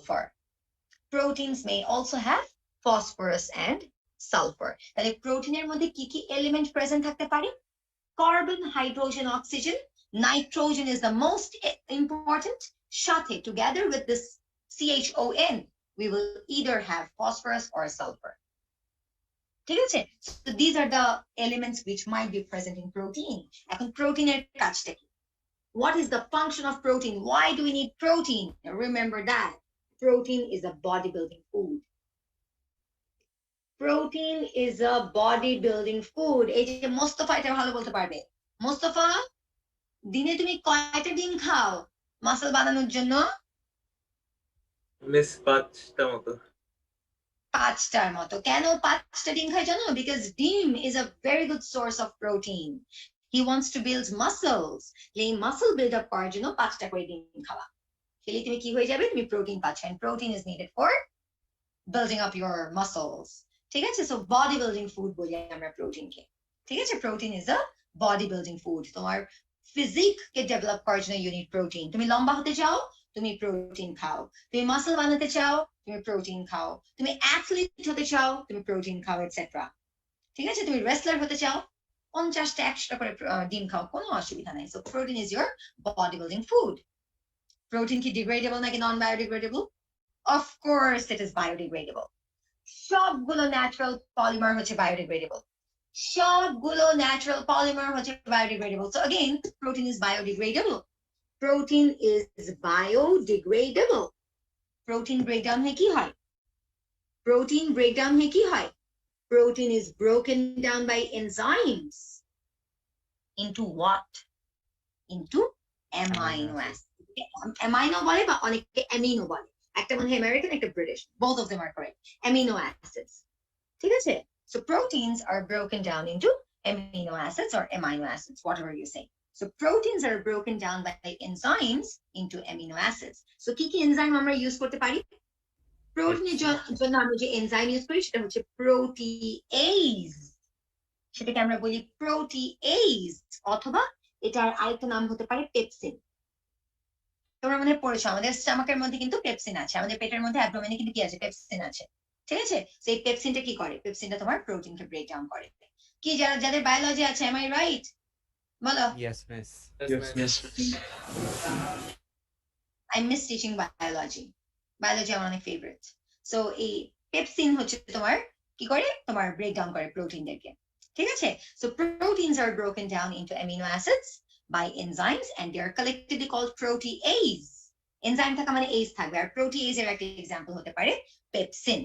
sulfur. Proteins may also have phosphorus and sulfur. তাহলে প্রোটিনের মধ্যে কি কি এলিমেন্ট প্রেজেন্ট থাকতে পারে? Carbon, hydrogen, oxygen. Nitrogen is the most important. সাথে together with this CHON, we will either have phosphorus or sulfur. ঠিক আছে? So these are the elements which might be present in protein. এখন প্রোটিনের কাজটা কি? What is the function of protein? Why do we need protein? Remember that protein is a bodybuilding food. Protein is a bodybuilding food. এই যে মোস্তফা এটা ভালো বলতে পারবে। মোস্তফা, দিনে তুমি কয়টা ডিম খাও মাসল বানানোর জন্য? মিস 5টা মতো। 5টার মতো। কেন 5টা ডিম খাই জানো? Because ডিম is a very good source of protein. He wants to build muscles. এই মাসল বিল্ড আপ করার জন্য 5টা করে ডিম খাওয়া। খেলে তুমি কি হয়ে যাবে? তুমি প্রোটিন পাচ্ছ। And protein is needed for building up your muscles. ঠিক আছে? So body building food বলি আমরা প্রোটিনকে। ঠিক আছে? Protein is a body building food. তোমার ফিজিক কে ডেভেলপ করার জন্য you need protein. তুমি লম্বা হতে চাও, তুমি প্রোটিন খাও। তুমি মাসল বানাতে চাও, তুমি প্রোটিন খাও। তুমি অ্যাথলিট হতে চাও, তুমি প্রোটিন খাও, এটসেট্রা। ঠিক আছে? তুমি রেসলার হতে চাও, 50টা 100টা করে ডিম খাও, কোনো অসুবিধা নাই। So protein is your body building food. Protein কি degradable নাকি non biodegradable? Of course it is biodegradable. সবগুলো ন্যাচারাল পলিমার হচ্ছে biodegradable. সবগুলো ন্যাচারাল পলিমার হচ্ছে biodegradable. So again, protein is biodegradable. Protein is biodegradable. Protein breakdown হয় কি হয়? Protein breakdown হয় কি হয়? Protein is broken down by enzymes. Into what? Into amino acids. Amino বলে বা অনেকে amino বলে। একটা মনে হয় American, একটা British. Both of them are correct. Amino acids. ঠিক আছে? So proteins are broken down into amino acids or amino acids, whatever you say. So proteins are broken down by enzymes into amino acids. So কি কি enzyme আমরা use করতে পারি? প্রোটিনের জন্য আমরা যে এনজাইম ইউজ করি সেটা হচ্ছে প্রোটিএজ। সেটাকে আমরা বলি প্রোটিএজ, অথবা এটার আরেকটা নাম হতে পারে পেপসিন। তোমরা মনে পড়েছো আমাদের স্টমাকের মধ্যে কিন্তু পেপসিন আছে, আমাদের পেটের মধ্যে অ্যাবডোমেনে কিন্তু কি আছে? পেপসিন আছে। ঠিক আছে? তো এই পেপসিনটা কি করে? পেপসিনটা তোমার প্রোটিনকে ব্রেক ডাউন করে। কি যাদের বায়োলজি আছে, am I right? বলো। Yes, miss. Yes. I miss teaching biology. Biology আমার অনেক ফেভারিট। সো এই পেপসিন হচ্ছে তোমার কি করে? তোমার ব্রেক ডাউন করে প্রোটিনদেরকে। ঠিক আছে? So proteins are broken down into amino acids by enzymes and they are collectively called protease. Enzyme থাকা মানে এজ থাকবে, আর প্রোটিএজ এর একটা এক্সাম্পল হতে পারে পেপসিন।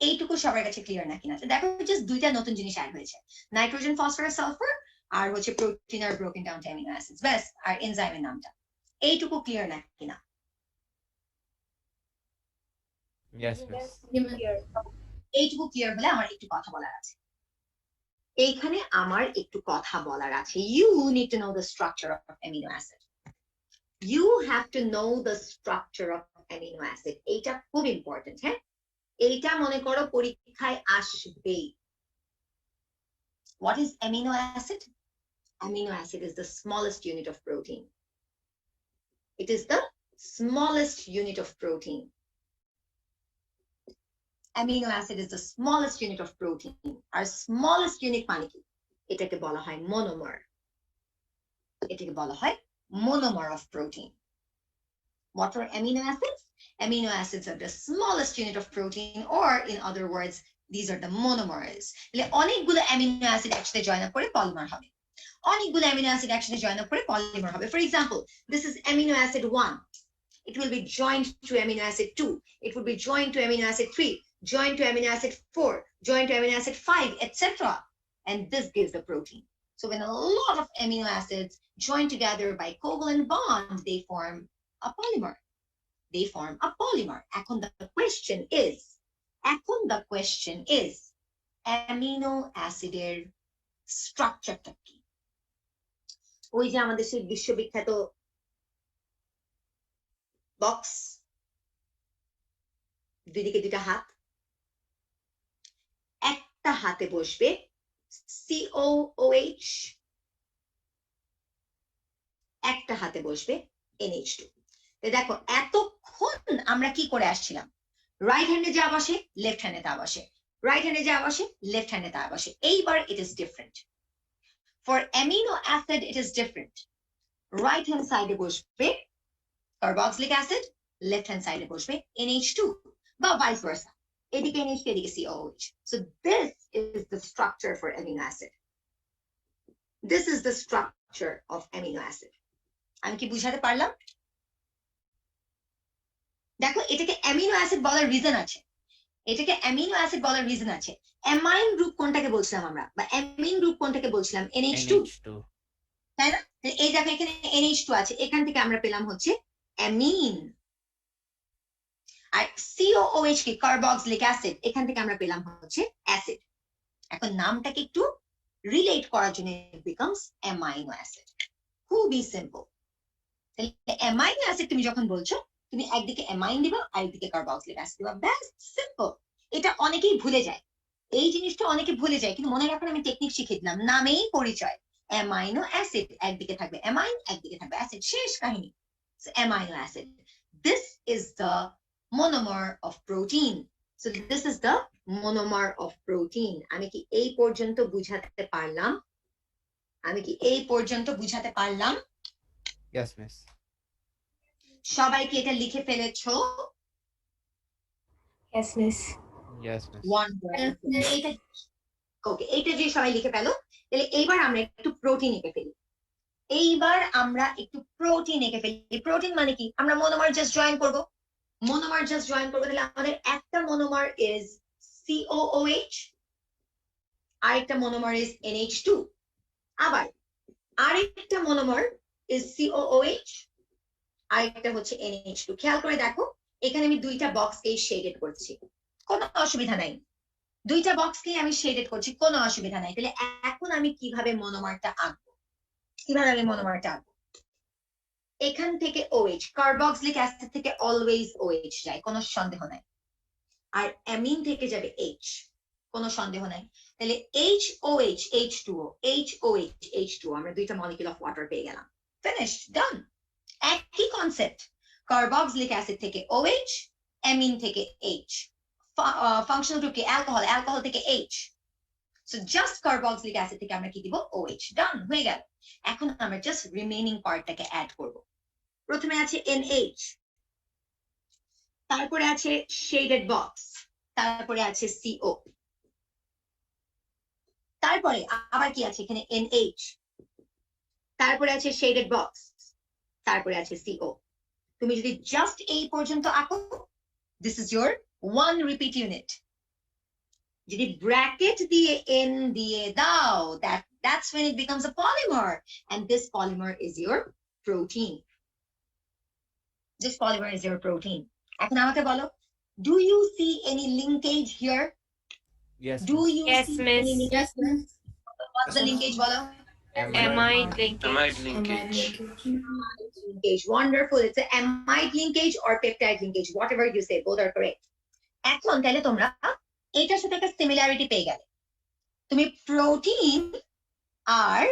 এইটুকু সবার কাছে ক্লিয়ার নাকি না? দেখো জাস্ট দুইটা নতুন জিনিস অ্যাড হয়েছে, নাইট্রোজেন, ফসফরাস, সালফার, আর হচ্ছে প্রোটিন আর broken down to amino acids, ব্যাস। আর এনজাইমের নামটা। এইটুকু ক্লিয়ার নাকি না? Yes, miss. এইটুকু ক্লিয়ার হলে আমার একটু কথা বলার আছে। এইখানে আমার একটু কথা বলার আছে। You need to know the structure of amino acid. You have to know the structure of amino acid. এইটা খুব ইম্পর্টেন্ট। হ্যাঁ, এইটা মনে করো পরীক্ষায় আসবে। What is amino acid? Amino acid is the smallest unit of protein. It is the smallest unit of protein. Amino acid is the smallest unit of protein. Our smallest unit মানে কি? এটাকে বলা হয় monomer. এটাকে বলা হয় monomer of protein. What are amino acids? Amino acids are the smallest unit of protein, or in other words, these are the monomers. অনেকগুলো amino acid একসাথে join up করে polymer হবে। অনেকগুলো amino acid একসাথে join up করে polymer হবে। For example, this is amino acid 1. It will be joined to amino acid 2. It will be joined to amino acid 3, joined to amino acid 4, joined to amino acid 5, etc. And this gives the protein. So when a lot of amino acids join together by covalent bond, they form a polymer. They form a polymer. এখন the question is, amino acid এর স্ট্রাকচারটা কি? ওই যে আমাদের সেই বিশ্ববিখ্যাত box, দুইদিকে দুইটা হাত, একটা হাতে বসবে COOH, একটা হাতে বসবে NH2। দেখো এতক্ষণ আমরা কি করে আসছিলাম, রাইট হ্যান্ডে যা বসে লেফট হ্যান্ডে তা বসে, রাইট হ্যান্ডে যা বসে লেফট হ্যান্ডে তা বসে। এইবার it is different. For amino acid it is different. Right hand সাইডে বসবে কার্বক্সিলিক অ্যাসিড, লেফট হ্যান্ড সাইডে বসবে NH2 বা ভাইস ভার্সা, এদিকে NH2 এদিকে COOH। So this is the structure for amino acid. This is the structure of amino acid. আমি কি বুঝাতে পারলাম? দেখো এটাকে অ্যামিনো অ্যাসিড বলার রিজন আছে, এটাকে অ্যামিনো অ্যাসিড বলার রিজন আছে। অ্যামাইন গ্রুপ কোনটাকে বলছিলাম আমরা, বা অ্যামিন গ্রুপ কোনটাকে বলছিলাম? NH2, তাই না? এই দেখো এখানে NH2 আছে, এখান থেকে আমরা পেলাম হচ্ছে অ্যামিন। আর COOH কি? কার্বক্সিলিক অ্যাসিড, এখান থেকে আমরা পেলাম হচ্ছে অ্যাসিড। এখন নামটাকে একটু রিলেট করার জন্য বিকামস অ্যামাইনো অ্যাসিড। খুবই সিম্পল। তাহলে অ্যামাইনো অ্যাসিড তুমি যখন বলছো, তুমি একদিকে অ্যামাইন দিবা আর একদিকে কার্বক্সিলিক অ্যাসিড দিবা, ব্যাস সিম্পল। এটা অনেকেই ভুলে যায়, এই জিনিসটা অনেকে ভুলে যায়, কিন্তু মনে রাখুন আমি টেকনিক শিখিয়ে দিলাম, নামেই পরিচয়। অ্যামাইনো অ্যাসিড, একদিকে থাকবে অ্যামাইন, একদিকে থাকবে অ্যাসিড, শেষ কাহিনী। Amino acid, this is the monomer of protein. So this is the monomer of protein. আমি কি এই পর্যন্ত বুঝাতে পারলাম? আমি কি এই পর্যন্ত বুঝাতে পারলাম? Yes, miss. সবাই কি এটা লিখে ফেলেছো? Yes, miss. Yes, miss. এইটা ওকে, এইটা যে সবাই লিখে ফেলো। তাহলে এইবার আমরা একটু প্রোটিন এঁকে ফেলি। এইবার আমরা একটু প্রোটিন এঁকে ফেলি। প্রোটিন মানে কি? আমরা মনোমার জাস্ট জয়েন করব, মনোমার জাস্ট জয়েন করবো। তাহলে আমাদের একটা মনোমার ইজ COOH, আরেকটা মনোমার ইজ NH2, আবার আরেকটা মনোমার ইজ COOH, আরেকটা হচ্ছে NH2। খেয়াল করে দেখো এখানে আমি দুইটা বক্সকে শেডেড করছি, কোনো অসুবিধা নাই। দুইটা বক্সকে আমি শেডেড করছি, কোনো অসুবিধা নাই। তাহলে এখন আমি কিভাবে মনোমারটা আঁকবো? কিভাবে আমি মনোমারটা আঁকবো? এখান থেকে OH, কার্বক্সিলিক অ্যাসিড থেকে অলওয়েজ OH যায়, কোনো সন্দেহ নাই। আর অ্যামিন থেকে যাবে H, কোনো সন্দেহ নাই। তাহলে HOH H2O, HOH H2O, আমরা দুইটা মলিকিউল অফ ওয়াটার পেয়ে গেলাম। ফিনিশড, ডান। একই কনসেপ্ট, কার্বক্সিলিক অ্যাসিড থেকে OH, অ্যামিন থেকে H, ফাংশনাল গ্রুপ কি? অ্যালকোহল, অ্যালকোহল থেকে H। So just carboxylic acid থেকে আমরা কি দিব? OH, ডান হয়ে গেল। এখন আমরা জাস্ট রিমেইনিং পার্টটাকে অ্যাড করব। প্রথমে আছে NH, তারপরে আছে শেডেড বক্স, তারপরে আছে CO, তারপরে আবার কি আছে এখানে? NH, তারপরে আছে শেডেড বক্স, তারপরে আছে CO। তুমি যদি জাস্ট এই পর্যন্ত আঁকো, this is your one repeat unit. যদি ব্র্যাকেট দিয়ে N দিয়ে দাও, that's when it becomes a polymer, and this polymer is your protein. This polymer is your protein. এখন আমাকে বলো, do you see any linkage here? Yes, Do miss. you Yes, see miss. any linkage? Yes, miss. What's the linkage, bolo? Amide linkage. Amide linkage. Linkage, wonderful. It's an amide linkage or peptide linkage, whatever you say, both are correct. এখন তাহলে তোমরা এটার সাথে একটা similarity পেয়ে গেলে। তুমি protein আর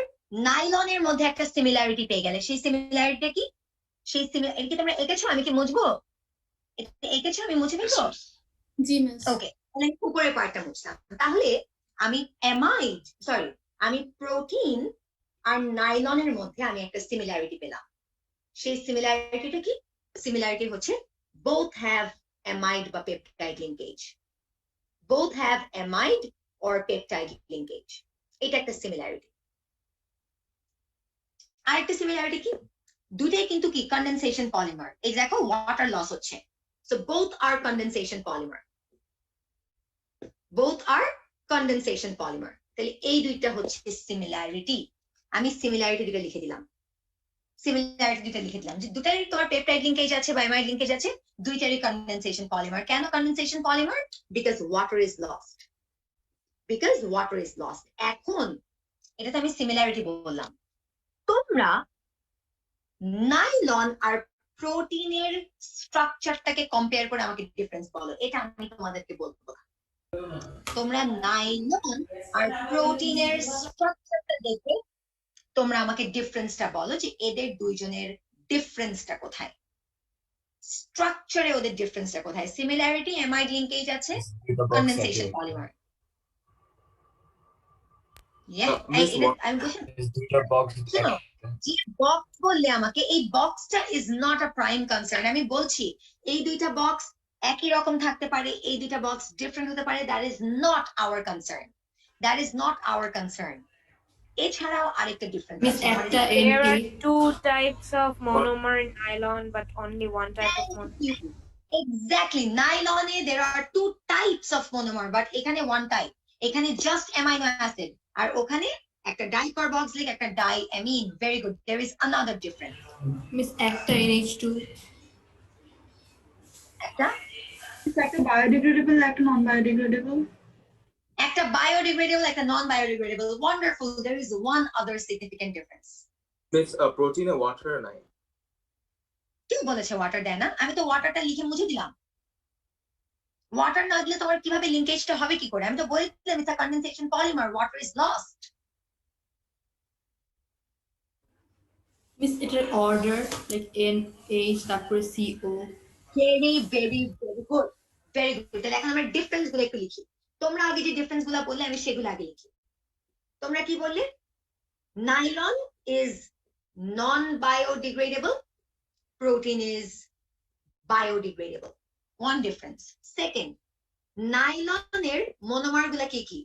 নাইলনের মধ্যে একটা সিমিলারিটি পেয়ে গেলে। সেই সিমিলারিটিটা কি? সেই সিমিলারিটি তোমরা এঁকেছো? আমি কি মুছবো? এঁকেছো? আমি মুছে ফেলবো? জি মিস। ওকে, তাহলে উপরের পার্টটা মুছলাম। তাহলে আমি আমি প্রোটিন আর নাইলনের মধ্যে আমি একটা সিমিলারিটি পেলাম। সেই সিমিলারিটিটা কি? সিমিলারিটি হচ্ছে both have amide বা peptide linkage, both have amide or peptide linkage. এটা একটা সিমিলারিটি। আরেকটা সিমিলারিটি কি? দুটাই কিন্তু কি? Condensation polymer. এই দেখো ওয়াটার লস হচ্ছে, so both are condensation polymer, both are condensation polymer. তাহলে এই দুইটা হচ্ছে সিমিলারিটি। আমি সিমিলারিটি দুটো লিখে দিলাম, সিমিলারিটি দুটো লিখে দিলাম যে দুটারই তোমার পেপটাইড লিংকেজ আছে বা অ্যামাইড লিংকেজ আছে, দুইটারই কন্ডেনসেশন পলিমার। কেন condensation polymer? Because water is lost, because water is lost. এখন এটা তো আমি সিমিলারিটি বললাম। তোমরা নাইলন আর প্রোটিনের স্ট্রাকচারটাকে কম্পেয়ার করে আমাকে ডিফারেন্স বলো, এটা আমি তোমাদেরকে বলবো। তোমরা নাইলন আর প্রোটিনের স্ট্রাকচারটা দেখে তোমরা আমাকে ডিফারেন্সটা বলো যে এদের দুইজনের ডিফারেন্সটা কোথায়। স্ট্রাকচারে ওদের ডিফারেন্সটা কোথায়? সিমিলারিটি, অ্যামাইড লিঙ্কেজ আছে, The box কনডেনসেশন আছে। পলিমার। Miss, what? আমি বলছি দুইটা বক্স শোনো, যে বক্স বললে আমাকে, এই বক্সটা is not a prime concern. আমি বলছি এই দুইটা বক্স একই রকম থাকতে পারে, এই দুইটা বক্স ডিফারেন্ট হতে পারে, that is not our concern, that is not our concern. এছাড়াও আরেকটা ডিফারেন্স Miss আছে। একটা There are NA. two types of monomer in nylon, but only one type of monomer. Exactly, নাইলনে there are two types of monomer, but এখানে one type, এখানে just amino acid, আর ওখানে একটা ডাইকার্বক্সিলিক, একটা diamine. Very good, there is another difference. Miss একটা NH2. একটা একটা biodegradable, একটা non-biodegradable. একটা biodegradable, একটা non-biodegradable. Wonderful, there is one other significant difference. Miss, protein and water নাই। কেউ বলেছে ওয়াটার দেয় না? আমি তো ওয়াটারটা লিখে মুছে দিলাম। ওয়াটার না দিলে তোমার কিভাবে লিঙ্কেজটা হবে কি করে? আমি তো বলেছিলাম it's a condensation polymer, water is lost. Miss এটার order like NH তারপরে CO. Very very very good, very good. তাহলে এখন আমরা ডিফারেন্স গুলো একটু লিখি। তোমরা আগে যে ডিফারেন্স গুলো বললে আমি সেগুলো আগে লিখি। তোমরা কি বললে? Nylon is non-biodegradable, protein is biodegradable. One difference. Second, নাইলনের মনোমার গুলা কি কি?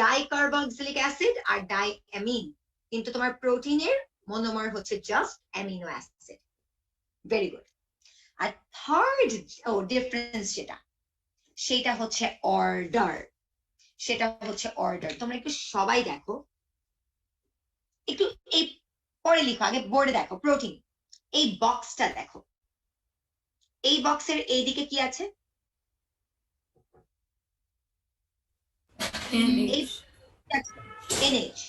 ডাইকার্বক্সিলিক অ্যাসিড আর ডাইঅ্যামিন, কিন্তু তোমার প্রোটিনের মনোমার হচ্ছে just amino acid. Very good. আর থার্ড ডিফারেন্স সেটা হচ্ছে অর্ডার। সেটা হচ্ছে অর্ডার। তোমরা একটু সবাই দেখো, একটু এই পরে লিখো, আগে বোর্ডে দেখো। প্রোটিন, এই বক্সটা দেখো, এই বক্সের এইদিকে কি আছে? NH. NH।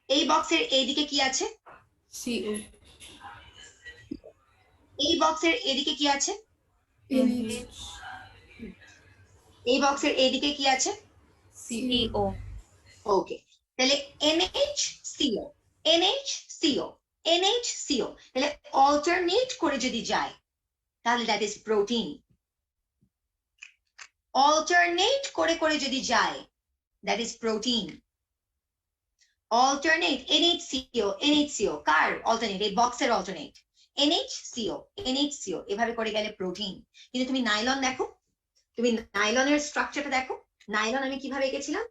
এই বক্সের এইদিকে কি আছে? CO. এই বক্সের এইদিকে কি আছে? NH. এই বক্সের এইদিকে কি আছে? CO. CO. ওকে, তাহলে NHCO, NHCO, NHCO, তাহলে অল্টারনেট করে যদি যায় তাহলে দ্যাট ইজ প্রোটিন। অল্টারনেট করে যদি যায় that is protein. Alternate NHCO, NHCO car alternate? এই বক্সের অল্টারনেট। NHCO, NHCO এভাবে করে গেলে প্রোটিন। কিন্তু তুমি নাইলন দেখো, তুমি নাইলনের স্ট্রাকচারটা দেখো। নাইলন আমি কিভাবে এঁকেছিলাম?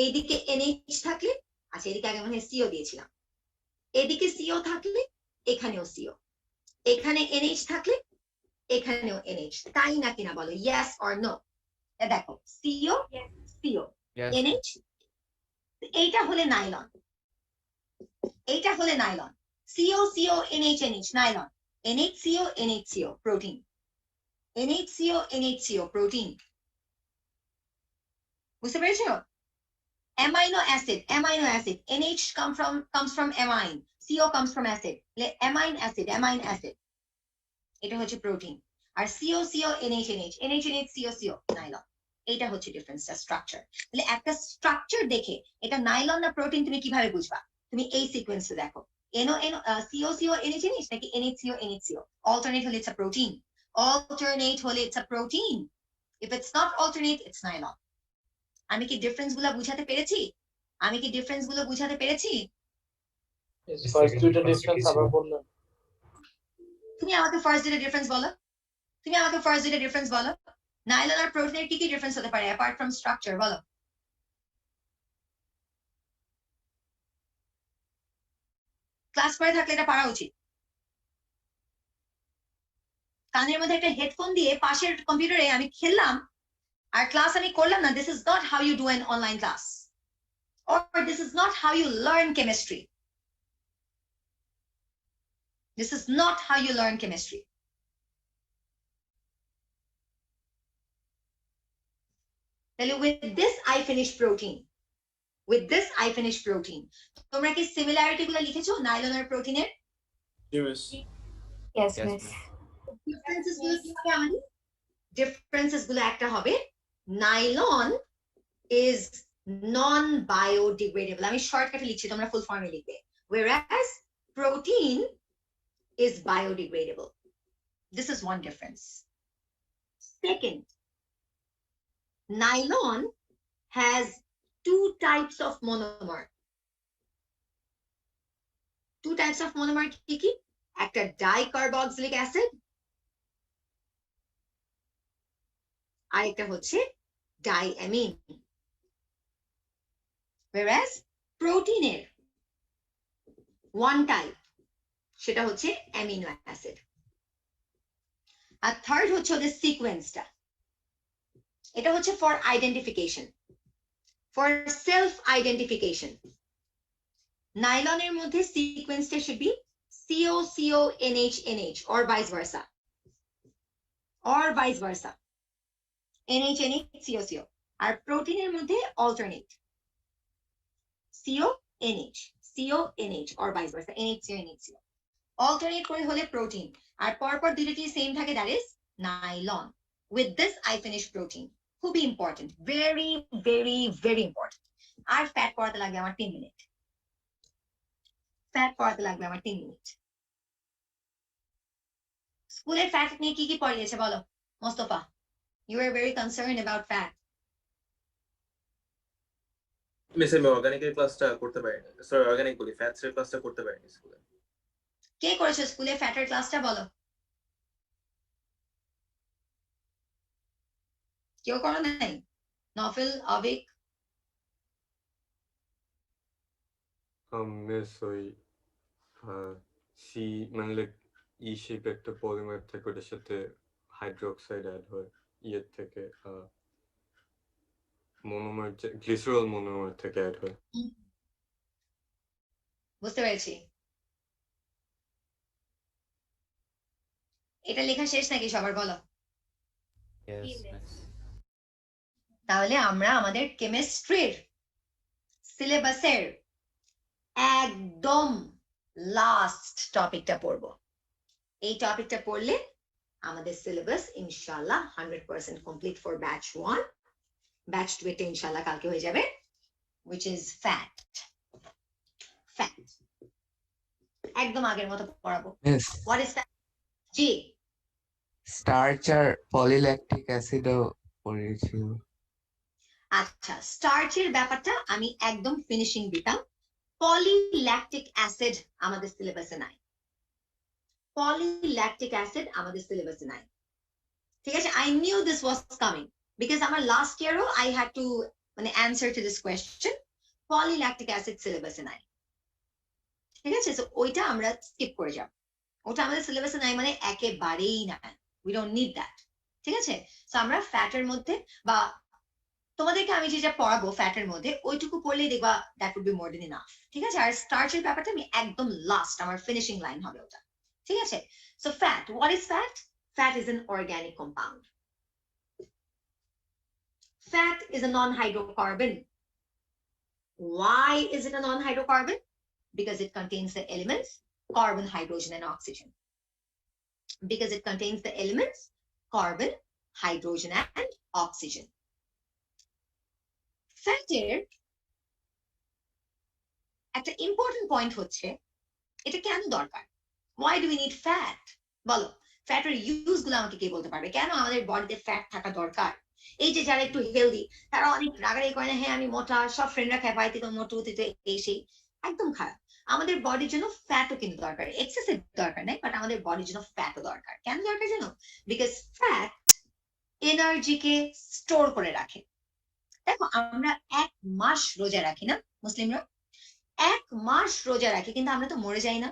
এইদিকে NH থাকলে, আচ্ছা এদিকে আগে মনে হয় CO দিয়েছিলাম, এদিকে CO থাকলে এখানেও CO, এখানে NH থাকলে এখানেও NH, তাই না কিনা বলো? Yes or no? দেখো CO CO Yes. NH, এইটা হলে নাইলন, এইটা হলে nylon. CO CO NH NH nylon, NH CO NH CO protein, NH CO NH CO protein. বুঝতে পেরেছো? Amino acid, NH comes from amine, CO comes from acid, amine acid, এটা হচ্ছে protein. আর CO CO NH NH, NH NH CO CO nylon. এটা হচ্ছে ডিফারেন্সটা, structure. তাহলে একটা structure দেখে এটা নাইলন না প্রোটিন তুমি কিভাবে বুঝবা? তুমি এই সিকোয়েন্সটা দেখো, CO CO NH NH নাকি NH CO NH CO। Alternate হলে ইটস আ প্রোটিন, alternate হলে it's a protein, if it's not alternate it's nylon। আমি কি ডিফারেন্স গুলো বুঝাতে পেরেছি? আমি কি ডিফারেন্স গুলো বুঝাতে পেরেছি? ফার্স্ট দুইটা ডিফারেন্স আবার বললেন। তুমি আমাকে ফার্স্ট দুইটা ডিফারেন্স বলো, তুমি আমাকে ফার্স্ট দুইটা ডিফারেন্স বলো। নাইলন আর প্রোটিনের কি কি ডিফারেন্স হতে পারে অ্যাপার্ট ফ্রম স্ট্রাকচার? বলো। ক্লাস করে থাকলে এটা পারা উচিত। কানের মধ্যে একটা হেডফোন দিয়ে পাশের কম্পিউটারে আমি খেললাম আর ক্লাস আমি করলাম না, this is not how you do an online class, or this is not how you learn chemistry. This is not how you learn chemistry. With this I finish protein. With this I finish protein. তোমরা কি similarity গুলো লিখেছো nylon আর প্রোটিনের? Miss, Yes, Yes, miss. Differences গুলো কি হবে আমাদের? Differences গুলো একটা হবে, নাইলন is non-biodegradable, আমি শর্টকাটে লিখছি, তোমরা ফুল ফর্মে লিখবে, whereas protein is biodegradable. This is one difference. Second, nylon has two types of monomer. Two types of monomer কি কি? একটা ডাইকার্বক্সিলিক অ্যাসিড আর একটা হচ্ছে ডাইঅ্যামিন। whereas প্রোটিনের one type সেটা হচ্ছে অ্যামিনো অ্যাসিড। আর থার্ড হচ্ছে ওদের সিকোয়েন্সটা, এটা হচ্ছে for identification, for self identification. নাইলনের মধ্যে সিকোয়েন্সটা should be COCONH or vice versa, NH COCO। আর প্রোটিনের মধ্যে alternate CONH or vice versa, NH alternate করে হলে প্রোটিন, আর পরপর দুটোটি সেম থাকে, that is nylon. With this I finish protein. খুবই important, very very very important. আর ফ্যাট পড়াতে লাগবে আমার 3 মিনিট, ফ্যাট পড়াতে লাগবে আমার 3 মিনিট। স্কুলের ফ্যাট নিয়ে কি কি পড়িয়েছে বলো Mostafa? You are very concerned about fat. Miss আমি অর্গানিকের ক্লাসটা করতে পারিনি, সরি অর্গানিক বলি ফ্যাটস এর ক্লাসটা করতে পারিনি স্কুলে। কে করেছে স্কুলে ফ্যাটের ক্লাসটা বলো? কেউ করো নাই? নফল, আবিক? মিস ওই সি মানে লাইক ই শেপ একটা পলিমার থাকে, ওটার সাথে হাইড্রোক্সাইড অ্যাড হয় ইয়ের থেকে, মনোমার গ্লিসারল মনোমার থেকে অ্যাড হয়। বুঝতে পেরেছি। এটা লেখা শেষ নাকি সবার বলো? Yes, miss. তাহলে আমরা আমাদের কেমিস্ট্রির সিলেবাসের একদম লাস্ট টপিকটা পড়বো। এই টপিকটা পড়লে আমাদের সিলেবাস ইনশাআল্লাহ 100% কমপ্লিট ফর ব্যাচ 1। ব্যাচ 2 এটা ইনশাআল্লাহ কালকে হয়ে যাবে, which is fat. একদম আগের মতো পড়াবো। Yes. What is fat? G, Starch R polylactic অ্যাসিডও পড়েছিল। আচ্ছা, স্টার্চের ব্যাপারটা আমি একদম ফিনিশিং দিতাম। পলিল্যাকটিক অ্যাসিড আমাদের সিলেবাসে নাই, পলিল্যাকটিক অ্যাসিড আমাদের সিলেবাসে নাই। ঠিক আছে, I knew this was coming because আমার লাস্ট ইয়ারও I had to মানে answer to this question. Polylactic acid সিলেবাসে নাই, ঠিক আছে? সো ওইটা আমরা স্কিপ করে যাব, ওটা আমাদের সিলেবাসে নাই মানে একেবারেই না, we don't need that। ঠিক আছে, সো আমরা ফ্যাটের মধ্যে বা তোমাদেরকে আমি যেটা পড়াবো ফ্যাটের মধ্যে ওইটুকু পড়লেই দেখবা that would be more than enough. ঠিক আছে, আর স্টার্চের ব্যাপারটা আমি একদম লাস্ট আমার ফিনিশিং লাইন হবে ওটা। ঠিক আছে, so fat, what is fat? Fat is an organic compound. Fat is a non-hydrocarbon. Why is it a non-hydrocarbon? Because it contains the elements carbon, hydrogen, and oxygen. Because it contains the elements carbon, hydrogen, and oxygen. ফ্যাটের একটা important point হচ্ছে এটা কেন দরকার? Why do we need fat? বলো, ফ্যাটের use গুলো আমাকে কে বলতে পারবে? কেন আমাদের বডিতে ফ্যাট থাকা দরকার? এই যে যারা একটু হেলদি তারা অনেক রাগারাগি করে না, হ্যাঁ আমি মোটা, সব ফ্রেন্ডরা খায়, ভাই তুই তো মোটু, তুই তো এই সেই, একদম খারাপ। আমাদের বডির জন্য ফ্যাটও কিন্তু দরকার, এক্সেসিভ দরকার নাই, বাট আমাদের বডির জন্য ফ্যাটও দরকার। কেন দরকার জানো? বিকজ ফ্যাট এনার্জিকে স্টোর করে রাখে। দেখো, আমরা 1 মাস রোজা রাখি না মুসলিমরা? 1 মাস রোজা রাখি, কিন্তু আমরা তো মরে যাই না।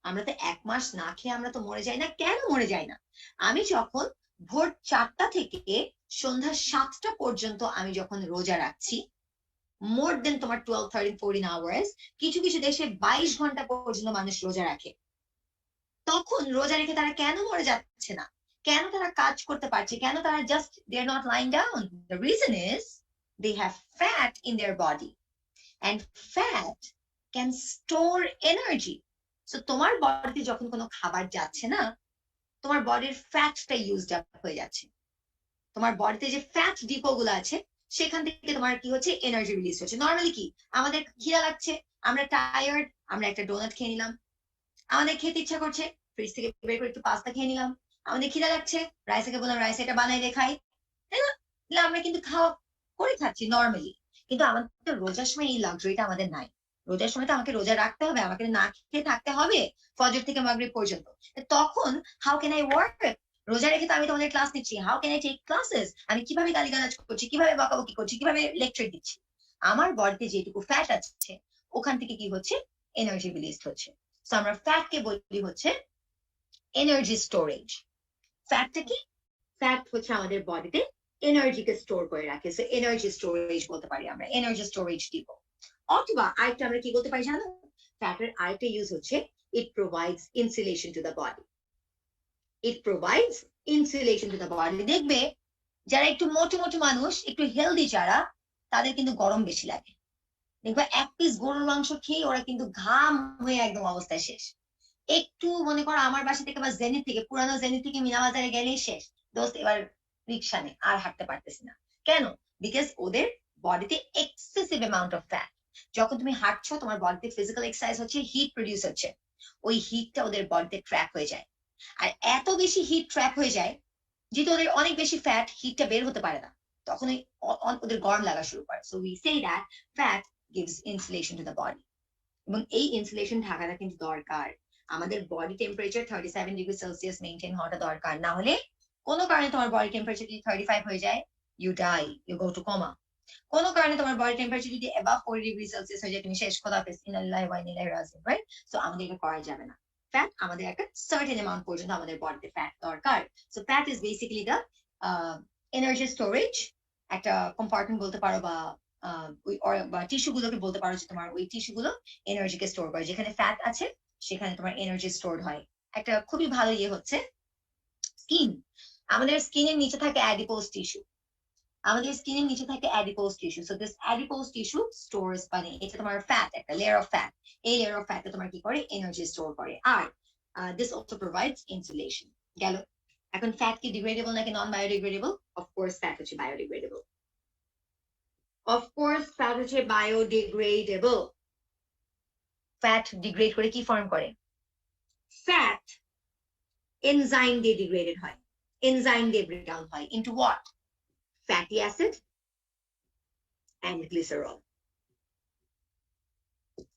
আমরা তো 1 মাস না খেয়ে আমরা তো মরে যাই না। কেন মরে যাই না? আমি যখন ভোর 4টা থেকে সন্ধ্যা 7টা পর্যন্ত আমি যখন রোজা রাখছি, মোর দেন তোমার 12, 13, 14 আওয়ার্স, কিছু কিছু দেশে 22 ঘন্টা পর্যন্ত মানুষ রোজা রাখে। তখন রোজা রেখে তারা কেন মরে যাচ্ছে না? কেন তারা কাজ করতে পারছে? কেন তারা just they are not lying down? The reason is they have fat in their body and fat can store energy. So তোমার বডিতে যখন কোনো খাবার যাচ্ছে না, তোমার বডির ফ্যাটটা ইউজড আপ হয়ে যাচ্ছে। তোমার বডিতে যে ফ্যাট ডিপো গুলো আছে সেখান থেকে তোমার কি হচ্ছে? এনার্জি রিলিজ হচ্ছে। নর্মালি কি, আমাদের খিদা লাগছে, আমরা টায়ার্ড, আমরা একটা ডোনাট খেয়ে নিলাম, আমাদের খেতে ইচ্ছা করছে, ফ্রিজ থেকে বের করে একটু পাস্তা খেয়ে নিলাম, আমাদের খিদা লাগছে, রাইসাকে বললাম রাইস এটা বানাই রে খাই, তাই না? তাহলে আমরা কিন্তু খাওয়া করে খাচ্ছি নর্মালি। কিন্তু আমাদের রোজার সময় এই লাক্সারিটা আমাদের নাই। রোজার সময় তো আমাকে রোজা রাখতে হবে, আমাকে না খেয়ে থাকতে হবে ফজর থেকে মাগরিব পর্যন্ত। তখন হাউ ক্যান আই ওয়ার্ক? রোজা রেখে তো আমি তোমাদের ক্লাস নিচ্ছি, how can I take classes? আমি কিভাবে গালিগালাজ করছি, কিভাবে বকাবকি করছি, কিভাবে লেকচার দিচ্ছি? আমার বডিতে যেটুকু ফ্যাট আছে ওখান থেকে কি হচ্ছে, এনার্জি রিলিজ হচ্ছে। সো আমরা ফ্যাটকে বলি হচ্ছে এনার্জি স্টোরেজ। ফ্যাটটা কি? ফ্যাট হচ্ছে আমাদের বডিতে এনার্জিকে স্টোর করে রাখে, সো এনার্জি স্টোরেজ বলতে পারি আমরা, এনার্জি স্টোরেজ দিব। অথবা আরেকটা আমরা কি বলতে পারি জানো? ফ্যাটের আরেকটা ইউজ হচ্ছে ইট provides insulation to the body. It provides insulation to the body. দেখবে যারা একটু মোটু মোটু মানুষ, একটু হেলদি যারা, তাদের কিন্তু গরম বেশি লাগে। দেখবে এক পিস গরুর মাংস খেয়ে ওরা কিন্তু ঘাম হয়ে একদম অবস্থায় শেষ। একটু মনে করো আমার বাসা থেকে বা জেনিথ থেকে, পুরানো জেনিথ থেকে মিনা বাজারে গেলেই শেষ, দোস্ত এবার রিক্সা নেই, আর হাঁটতে পারতেছি না। কেন? বিকজ ওদের বডিতে এক্সেসিভ অ্যামাউন্ট অফ ফ্যাট। যখন তুমি হাঁটছো তোমার বডিতে ফিজিক্যাল এক্সারসাইজ হচ্ছে, হিট প্রডিউস হচ্ছে, ওই হিটটা ওদের বডিতে ট্র্যাপ হয়ে যায়। আর এত বেশি হিট ট্র্যাপ হয়ে যায় যেহেতু ওদের অনেক বেশি ফ্যাট, হিটটা বের হতে পারে না, তখন ওদের গরম লাগা শুরু করে। So we say that fat gives insulation to the body. এবং এই ইনসুলেশন থাকাটা কিন্তু দরকার। আমাদের body temperature 37 degree Celsius maintain হওয়াটা দরকার, না হলে কোনো কারণে তোমার বডি টেম্পারেচার যদি 35 হয়ে যায়, you die, you go to coma. কোনো কারণে তোমার বডি টেম্পারেচার যদি অ্যাবাভ 40 ডিগ্রি সেলসিয়াস হয়ে যায়, তুমি শেষ, খোদাফেজ, ইন্নালিল্লাহি ওয়া ইন্না ইলাইহি রাজিউন, রাইট? সো আমাদের এটা করা যাবে না। ফ্যাট আমাদের একটা সার্টেন অ্যামাউন্ট পর্যন্ত আমাদের বডিতে ফ্যাট দরকার। So fat is basically the energy storage, একটা কম্পার্টমেন্ট বলতে পারো, বা টিস্যু গুলোকে বলতে পারো যে তোমার ওই টিস্যু গুলো এনার্জিকে স্টোর করে। যেখানে ফ্যাট আছে সেখানে তোমার এনার্জি স্টোর হয়। একটা খুবই ভালো ইয়ে হচ্ছে স্কিন। আমাদের স্কিনের নিচে থাকে অ্যাডিপোজ টিস্যু, আমাদের স্কিনের নিচে থাকে adipose tissue. So this adipose tissue stores, মানে এটা তোমার ফ্যাট, একটা লেয়ার অফ ফ্যাট। এই লেয়ার অফ ফ্যাট তোমার কি করে, এনার্জি স্টোর করে। আর দিস অলসো প্রোভাইডস ইনসুলেশন। গেল। এখন ফ্যাট কি ডিগ্রেডেবল নাকি নন বায়োডিগ্রেডেবল? অফকোর্স ফ্যাট হচ্ছে বায়োডিগ্রেডেবল। অফকোর্স ফ্যাট হচ্ছে বায়োডিগ্রেডেবল। ফ্যাট ডিগ্রেড করে কি ফর্ম করে? ফ্যাট এনজাইম দিয়ে ডিগ্রেডেড হয়, এনজাইম দিয়ে ব্রেকডাউন হয় into what? Fatty acid and glycerol.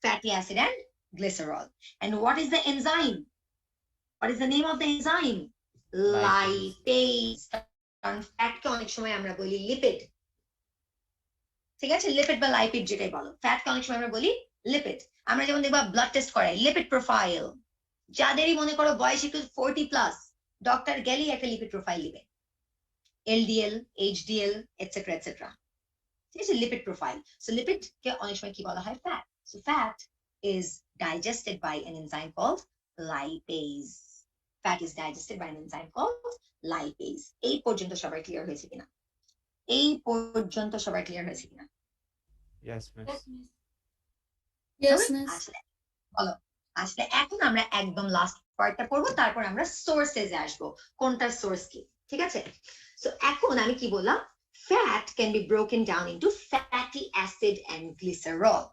Fatty acid and glycerol. And what is the enzyme? What is the name of the enzyme? Lipase. কারণ ফ্যাটকে অনেক সময় আমরা বলি লিপিড, ঠিক আছে? লিপিড বা লাইপিড যেটাই বলো, ফ্যাটকে অনেক সময় আমরা বলি লিপিড। আমরা যেমন দেখবা ব্লাড টেস্ট করাই, লিপিড প্রোফাইল। যাদেরই মনে করো বয়স একটু 40 প্লাস, ডক্টর গেলেই একটা লিপিড প্রোফাইল দিবে, LDL, HDL, etc. etc. This is lipid profile. So lipid ke onek shomoy ki bola hoy fat. So fat is digested by an enzyme called lipase. Fat is digested by an enzyme called lipase. এই পর্যন্ত সবাই clear হয়েছে কিনা? এই পর্যন্ত সবাই clear হয়েছে কিনা? Yes, miss. Yes, miss. আসলে বলো, আসলে এখন আমরা একদম লাস্ট পার্টটা পড়বো, তারপর আমরা সোর্সেসে আসবো, কোনটার সোর্স কি, ঠিক আছে? সো এখন আমি কি বললাম? Fat can be broken down into fatty acid and glycerol.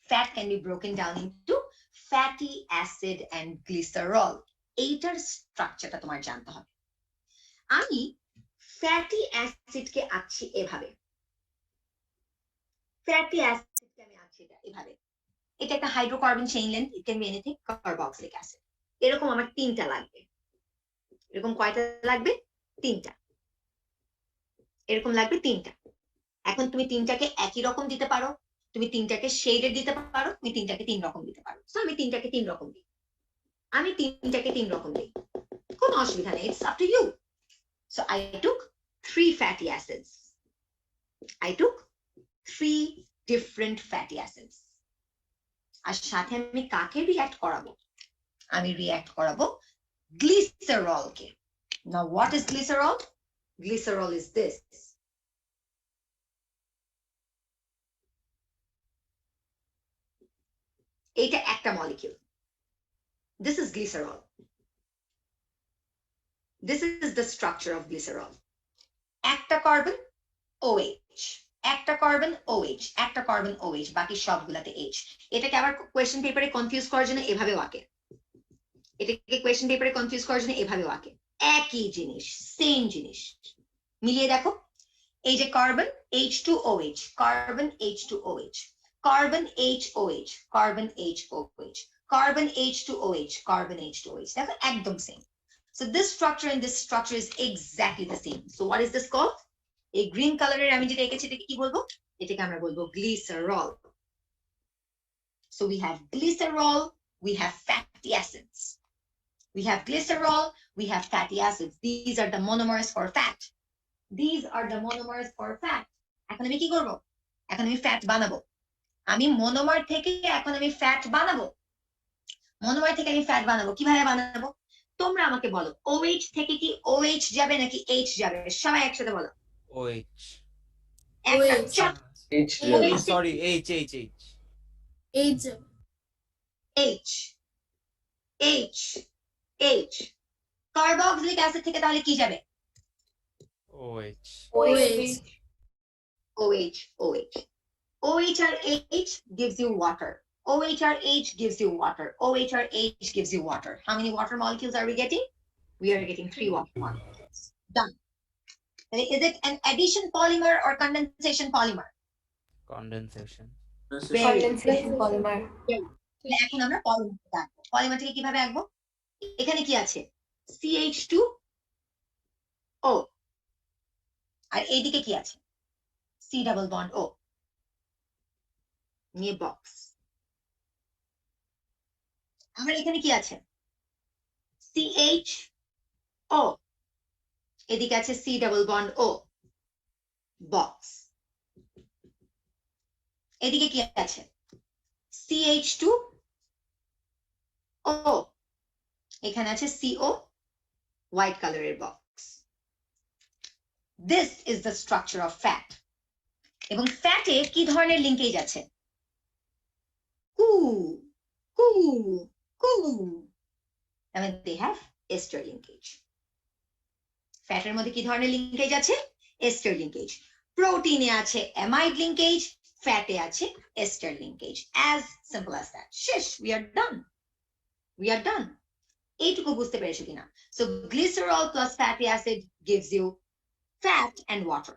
Fat can be broken down into fatty acid and glycerol. এইটার স্ট্রাকচারটা তোমার জানতে হবে। আমি ফ্যাটি অ্যাসিডকে আঁকছি এভাবে, ফ্যাটি অ্যাসিডকে আমি আঁকছি এভাবে। এটা একটা hydrocarbon chain length, it can be anything, carboxylic acid. এরকম আমার 3টা লাগবে। এরকম কয়টা লাগবে? 3টা। এরকম লাগবে 3টা। এখন তুমি 3টাকে একই রকম দিতে পারো, তুমি 3টাকে শেডেড দিতে পারো, তুমি 3টাকে 3 রকম দিতে পারো। সো আমি 3টাকে 3 রকম দিই, আমি 3টাকে 3 রকম দিই, কোনো অসুবিধা নেই, it's up to you. So I took 3 fatty acids. I took 3 different fatty acids. আর সাথে আমি কাকে রিঅ্যাক্ট করাবো? আমি রিঅ্যাক্ট করাবো গ্লিসারলকে। Now what is glycerol? Glycerol is this. এটা একটা molecule. This is glycerol. This is the structure of glycerol. একটা কার্বন OH, একটা কার্বন OH, একটা কার্বন OH, বাকি সবগুলাতে H। এটাকে আবার কোয়েশ্চেন পেপারে কনফিউজ করার জন্য এভাবে আঁকে, এটাকে কোয়েশ্চেন পেপারে কনফিউজ করার জন্য এভাবেও আঁকে, একই জিনিস, সেম জিনিস। মিলিয়ে দেখো, এই যে carbon H2OH, carbon H2OH, carbon HOH, carbon HOH, carbon H2OH, carbon H2OH, দেখো একদম same. So this structure and this structure is exactly the same. So what is this called? এই গ্রিন কালারের আমি যেটা এঁকেছি এটাকে কি বলবো? এটাকে আমরা বলবো glycerol. So we have glycerol, we have fatty acids. We have glycerol, we have fatty acids. These are the monomers for fat. These are the monomers for fat. এখন আমি কি করব? এখন আমি ফ্যাট বানাবো। আমি মনোমার থেকে এখন আমি ফ্যাট বানাবো। মনোমার থেকে আমি ফ্যাট বানাবো। কিভাবে বানাবো? তোমরা আমাকে বলো, OH থেকে কি OH যাবে নাকি H যাবে? সবাই একসাথে বলো। OH. একটা OH. চট H OH Sorry, H. H. H H H carboxylic acid থেকে তাহলে কি যাবে? OH. OH. OH OH OHRH gives you water. OHRH gives you water. OHRH gives you water. How many water molecules are we getting? We are getting 3 water molecules. Done. Is it an addition polymer or condensation polymer? Condensation. Very good. Condensation polymer. এখন আমরা পলিমারটা আঁকবো। পলিমারটাকে কিভাবে আঁকবো? এখানে কি আছে? CH2O আর এইদিকে কি আছে? C double bond O নিয়ে বক্স। আমার এখানে কি আছে? CHO এদিকে আছে C double bond O box. এদিকে কি আছে? CH2O এখানে আছে CO হোয়াইট কালারের box. This is the structure of fat. এবং ফ্যাটে কি ধরনের লিঙ্কেজ আছে? কু কু কু I mean they have ester linkage. ফ্যাটের মধ্যে কি ধরনের লিঙ্কেজ আছে? Ester linkage. প্রোটিনে আছে অ্যামাইড লিঙ্কেজ, ফ্যাটে আছে ester linkage. As simple as that. শেষ, we are done. We are done. এইটুকু বুঝতে পেরেছো কিনা? So glycerol plus fatty acid gives you fat and water.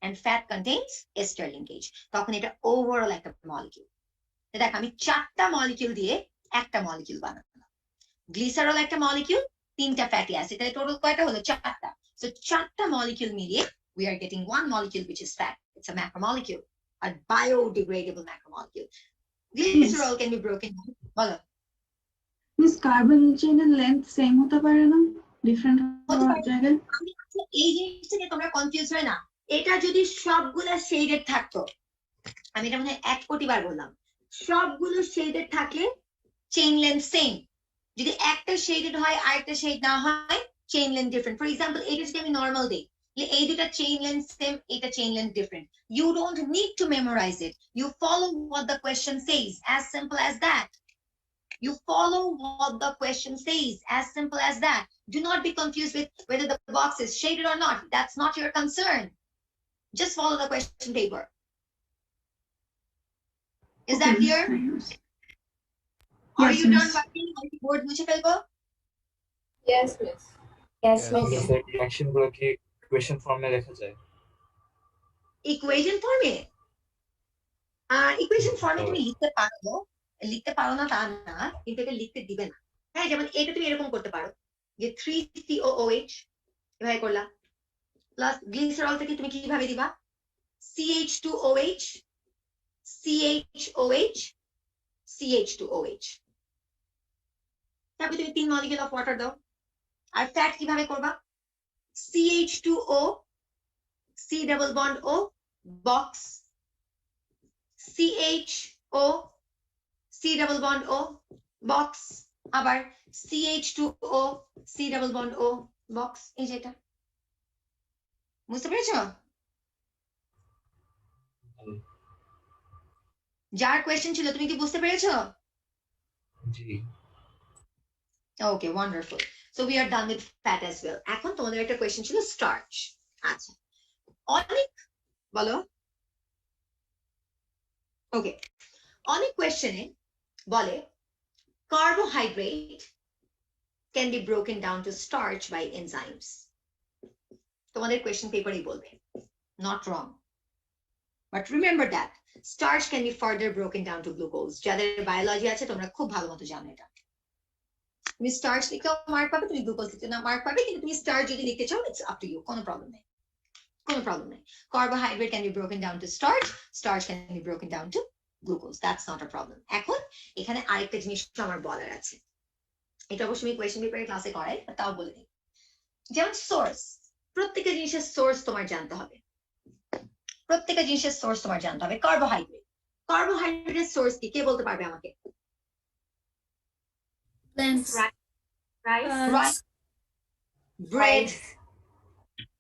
And fat contains ester linkage. তখন এটা ওভারঅল একটা মলিকিউল। দেখ আমি 4টা মলিকিউল দিয়ে একটা মলিকিউল বানালাম। গ্লিসারল একটা মলিকিউল, 3টা ফ্যাটি অ্যাসিড, তাহলে টোটাল কয়টা হলো? 4টা। So 4টা মলিকিউল মিলিয়ে we are getting one molecule which is fat. It's a macromolecule, a biodegradable macromolecule. Glycerol can be broken down. বলো। Miss, carbon chain and length same হতে পারে না? Different হতে পারে। জায়গায়? আমি আজকে এই জিনিসটা নিয়ে তোমরা কনফিউজ হয় না। এটা যদি সবগুলা শেডেড থাকতো, আমি এটা মনে হয় 1 কোটি বার বললাম, সবগুলো শেডেড থাকলে চেইন লেন্থ সেম। যদি একটা শেডেড হয় আর একটা শেড না হয়, chain length different. For example এটা যদি আমি নরমাল দেই, এই দুটা চেইন লেন্থ সেম, এটা chain length different. You don't need to memorize it. You follow what the question says. As simple as that. You follow what the question says. As simple as that. Do not be confused with whether the box is shaded or not. That's not your concern. Just follow the question paper. Is that Okay, clear? Miss. Are Yes, you done miss. writing? Board মুছে ফেলবো? Yes, miss. Yes, miss. Yes. Reaction গুলো কি equation ফর্মে লেখা যায়? Equation forme? Equation forme তুমি লিখতে পারো না তা না, কিন্তু এটা লিখতে দিবে না। হ্যাঁ, যেমন এটা তুমি এরকম করতে পারো যে 3COOH এভাবে করলা, প্লাস গ্লিসারল থেকে তুমি কিভাবে দিবা? CH2OH CHOH CH2OH, তারপরে তুমি 3 মলিকিউল অফ ওয়াটার দাও। আর ফ্যাট কিভাবে করবা? CH2O C double bond O box CHO C double bond O box আবার CH2O C double bond O box। এই যে এটা বুঝতে পেরেছো? যার কোয়েশ্চেন ছিল তুমি কি বুঝতে পেরেছো? জি। Okay, wonderful. So we are done with fat as well. এখন তোমাদের একটা কোয়েশ্চেন ছিল স্টার্চ। আচ্ছা, অনেক বলো। ওকে, অনেক কোয়েশ্চেনে বলে carbohydrate can be broken down to starch by enzymes. তোমাদের question paper এই বলবে, not wrong. But remember that starch can be further broken down to glucose. যাদের biology আছে তোমরা খুব ভালো মতো জানো এটা। তুমি starch লিখতেও মার্ক পাবে, তুমি গ্লুকোজ লিখতে না মার্ক পাবে, কিন্তু তুমি starch যদি লিখতে চাও it's up to you, কোনো প্রবলেম নেই, কোনো প্রবলেম নেই। Carbohydrate can be broken down to starch, starch can be broken down to glucose. That's not a problem. এখন এখানে আরেকটা জিনিস আমার বলার আছে, এটা অবশ্যই আমি কোয়েশ্চেন পেপারে ক্লাসে করাই, তাও বলে দিই। যেমন সোর্স, প্রত্যেকটা জিনিসের সোর্স তোমার জানতে হবে, প্রত্যেকটা জিনিসের সোর্স তোমার জানতে হবে। কার্বোহাইড্রেট, কার্বোহাইড্রেটের সোর্স কি, কে বলতে পারবে আমাকে? Plants. রাইস, ব্রেড,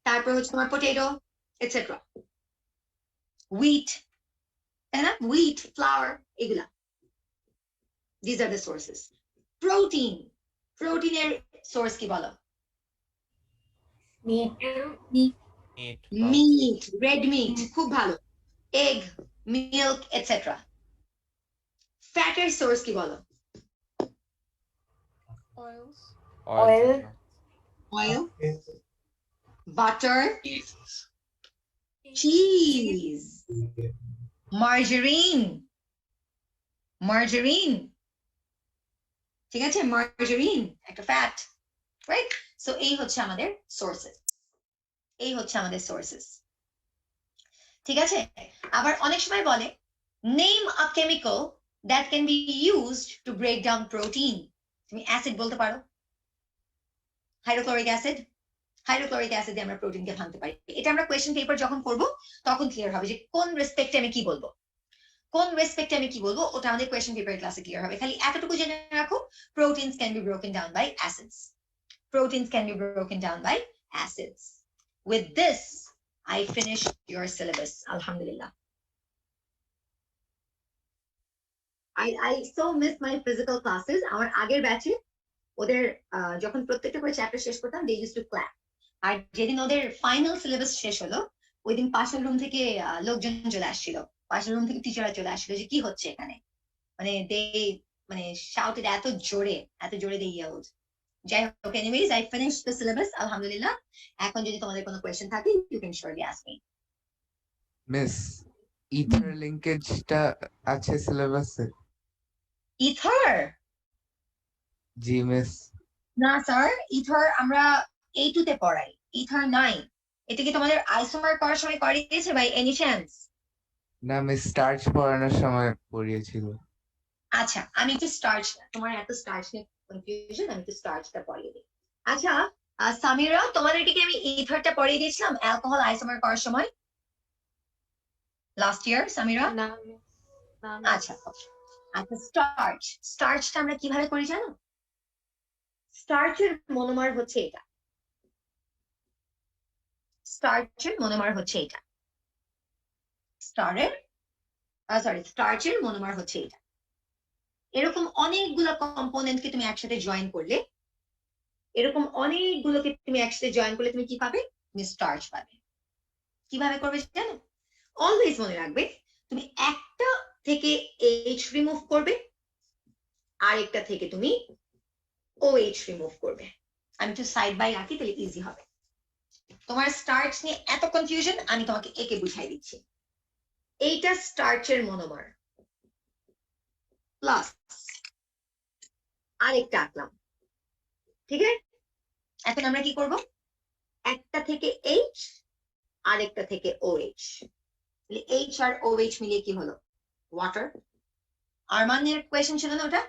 তারপর হচ্ছে তোমার পটেটো, এটসেট্রা। হুইট, তাই না? হুইট, ফ্লাওয়ার, এগুলা। These are the sources. Protein, প্রোটিনের সোর্স কি বলো? Meat. Meat. Meat, red meat, খুব ভালো। Egg, milk, etcetera. ফ্যাটের সোর্স কি বলো? Oils. Oil. Oil, butter, cheese, margarine, margarine, ঠিক আছে? মার্জারিন একটা ফ্যাট, রাইট? সো এই হচ্ছে আমাদের সোর্সেস, এই হচ্ছে আমাদের সোর্সেস, ঠিক আছে? আবার অনেক সময় বলে name a chemical that can be used to break down protein. তুমি অ্যাসিড বলতে পারো, হাইড্রোক্লোরিক অ্যাসিড, হাইড্রোক্লোরিক অ্যাসিড দিয়ে আমরা প্রোটিনকে ভাঙতে পারি। এটা আমরা কোয়েশ্চেন পেপার যখন করব তখন ক্লিয়ার হবে যে কোন রেসপেক্টে আমি কি বলবো, কোন রেসপেক্টে আমি কি বলবো, ওটা আমাদের কোয়েশ্চেন পেপার ক্লাসে ক্লিয়ার হবে। খালি এতটুকু জেনে রাখো, proteins can be broken down by acids, proteins can be broken down by acids. With this, I finished your syllabus. Alhamdulillah. I so miss my physical classes. Our আগের ব্যাচে ওদের যখন প্রত্যেকটা করে চ্যাপ্টার শেষ করতাম, they used to clap. আর যেদিন ওদের ফাইনাল সিলেবাস শেষ হলো, ওই দিন পাশের রুম থেকে লোকজন চলে আসছিল, পাশের রুম থেকে টিচাররা চলে আসছিল যে কি হচ্ছে এখানে, মানে মানে shouted এত জোরে they yelled. যাই হোক, anyways I finish the syllabus আলহামদুলিল্লাহ। এখন যদি তোমাদের কোনো কোয়েশ্চেন থাকে you can surely ask me. Miss, ether লিংকেজটা আছে সিলেবাসে? ইথার? জি মিস। না স্যার, ইথার আমরা A2 তে পড়াই, ইথার নাই। এটা কি তোমাদের আইসোমার করার সময় করিয়েছে বাই এনি চান্স? না মিস, স্টার্চ পড়ানোর সময় পড়িয়েছিল। আচ্ছা, আমি একটু স্টার্চ, তোমার এত স্টার্চ নিয়ে কনফিউশন, আমি একটু স্টার্চটা পড়িয়ে দিই। আচ্ছা সামিরা, তোমাদেরকে কি আমি ইথারটা পড়িয়ে দিয়েছিলাম অ্যালকোহল আইসোমার করার সময় লাস্ট ইয়ার? সামিরা? না, আচ্ছা আচ্ছা, স্টার্চ, স্টার্চটা আমরা কিভাবে করি জানো? স্টার্চের মনোমার হচ্ছে এটা, স্টার্চের মনোমার হচ্ছে এটা, স্টার্চের মনোমার হচ্ছে এটা। এরকম অনেকগুলো কম্পোনেন্টকে তুমি একসাথে জয়েন করলে, এরকম অনেকগুলোকে তুমি একসাথে জয়েন করলে তুমি কি পাবে? তুমি স্টার্চ পাবে। কিভাবে করবে জানো? অলওয়েজ মনে রাখবে, তুমি একটা থেকে এইচ রিমুভ করবে, আরেকটা থেকে তুমি OH রিমুভ করবে। আমি একটু সাইড বাই রাখি, তাহলে ইজি হবে। তোমার স্টার্চ নিয়ে এত কনফিউশন, আমি তোমাকে একে বুঝাই দিচ্ছি। এইটা স্টার্চের মনোমার, প্লাস আরেকটা আঁকলাম, ঠিক আছে? এখন আমরা কি করব? একটা থেকে H, আরেকটা থেকে OH, H আর OH মিলিয়ে কি হলো? ওয়াটার। আরমানের কোয়েশ্চেন ছিল না ওটা?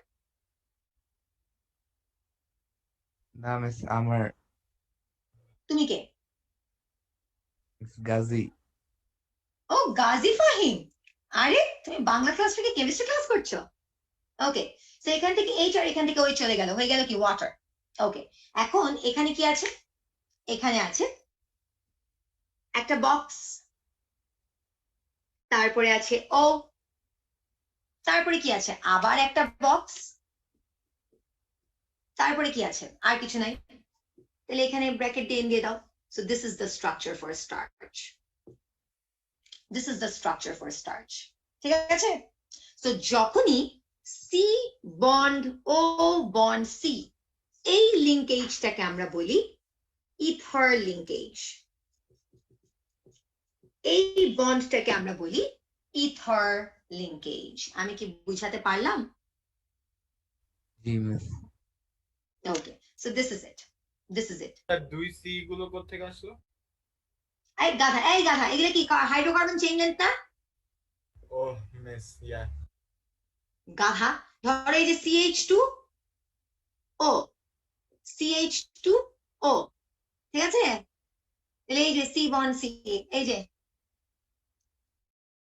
না মিস, আমার। তুমি কে? গাজী। ও গাজী ফাহিম, আরে তুমি বাংলা ক্লাস থেকে কেমিস্ট্রি ক্লাস করছো? ওকে, তো এখান থেকে H আর এখান থেকে OH চলে গেল, হয়ে গেল কি? ওয়াটার। ওকে, এখন এখানে কি আছে? এখানে আছে একটা বক্স, তারপরে আছে O, তারপরে কি আছে? আবার একটা বক্স, তারপরে কি আছে? আর কিছু নাই। তাহলে এখানে ব্র্যাকেট দিয়ে দাও। So this is the structure for starch. This is the structure for starch. ঠিক আছে? So যখনই C bond O bond C, এই লিঙ্কেজটাকে আমরা বলি ইথার লিঙ্কেজ। এই বন্ডটাকে আমরা বলি ইথার লিঙ্কেজ। আমি কি বুঝাতে পারলাম? জি miss. Okay, so this is it, this is it. আর 2C গুলো কোত্থেকে আসলো? এই গাধা এগুলো কি হাইড্রোকার্বন চেইন লেন্থ না? ওহ মিস, ইয়া। গাধা, ধরো এই যে CH2O, CH2O, ঠিক আছে? তাহলে এই যে C বন্ড C, এই যে